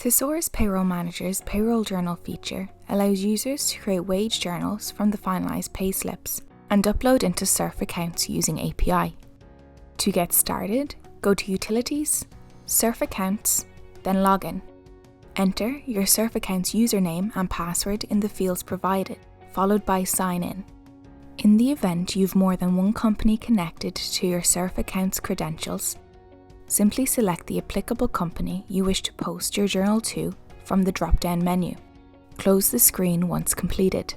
Thesaurus Payroll Manager's Payroll Journal feature allows users to create wage journals from the finalised payslips and upload into Surf accounts using API. To get started, go to Utilities, Surf Accounts, then Login. Enter your Surf Accounts username and password in the fields provided, followed by Sign In. In the event you've more than one company connected to your Surf Accounts credentials, simply select the applicable company you wish to post your journal to from the drop-down menu. Close the screen once completed.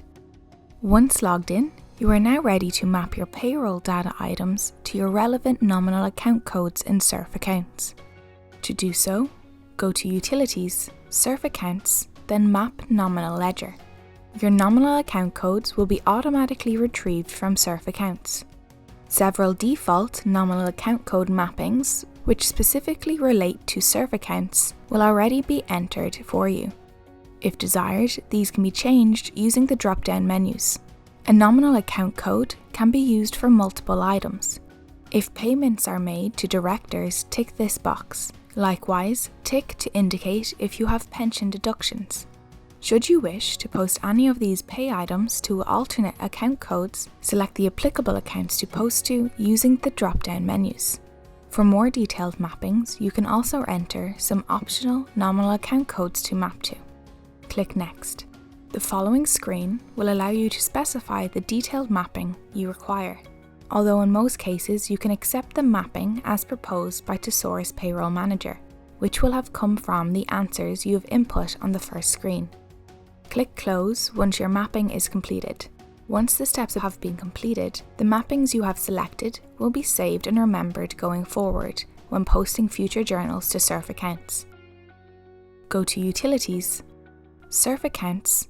Once logged in, you are now ready to map your payroll data items to your relevant nominal account codes in Surf Accounts. To do so, go to Utilities, Surf Accounts, then Map Nominal Ledger. Your nominal account codes will be automatically retrieved from Surf Accounts. Several default nominal account code mappings, which specifically relate to Surf Accounts, will already be entered for you. If desired, these can be changed using the drop-down menus. A nominal account code can be used for multiple items. If payments are made to directors, tick this box. Likewise, tick to indicate if you have pension deductions. Should you wish to post any of these pay items to alternate account codes, select the applicable accounts to post to using the drop-down menus. For more detailed mappings, you can also enter some optional nominal account codes to map to. Click Next. The following screen will allow you to specify the detailed mapping you require, although in most cases you can accept the mapping as proposed by Thesaurus Payroll Manager, which will have come from the answers you have input on the first screen. Click Close once your mapping is completed. Once the steps have been completed, the mappings you have selected will be saved and remembered going forward when posting future journals to Surf Accounts. Go to Utilities, Surf Accounts,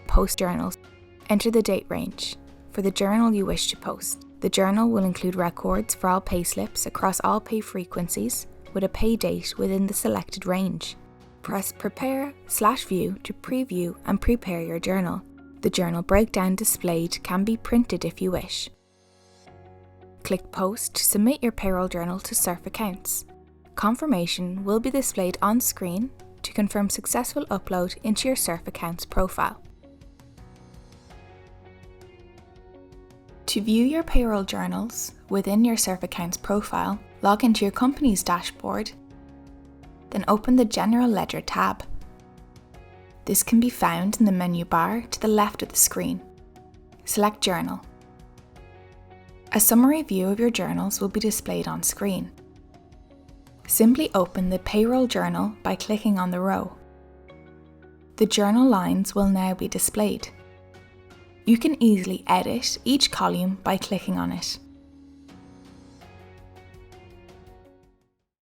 Post Journals. Enter the date range for the journal you wish to post. The journal will include records for all payslips across all pay frequencies with a pay date within the selected range. Press Prepare/View to preview and prepare your journal. The journal breakdown displayed can be printed if you wish. Click Post to submit your payroll journal to Surf Accounts. Confirmation will be displayed on screen to confirm successful upload into your Surf Accounts profile. To view your payroll journals within your Surf Accounts profile, log into your company's dashboard, then open the General Ledger tab. This can be found in the menu bar to the left of the screen. Select Journal. A summary view of your journals will be displayed on screen. Simply open the payroll journal by clicking on the row. The journal lines will now be displayed. You can easily edit each column by clicking on it.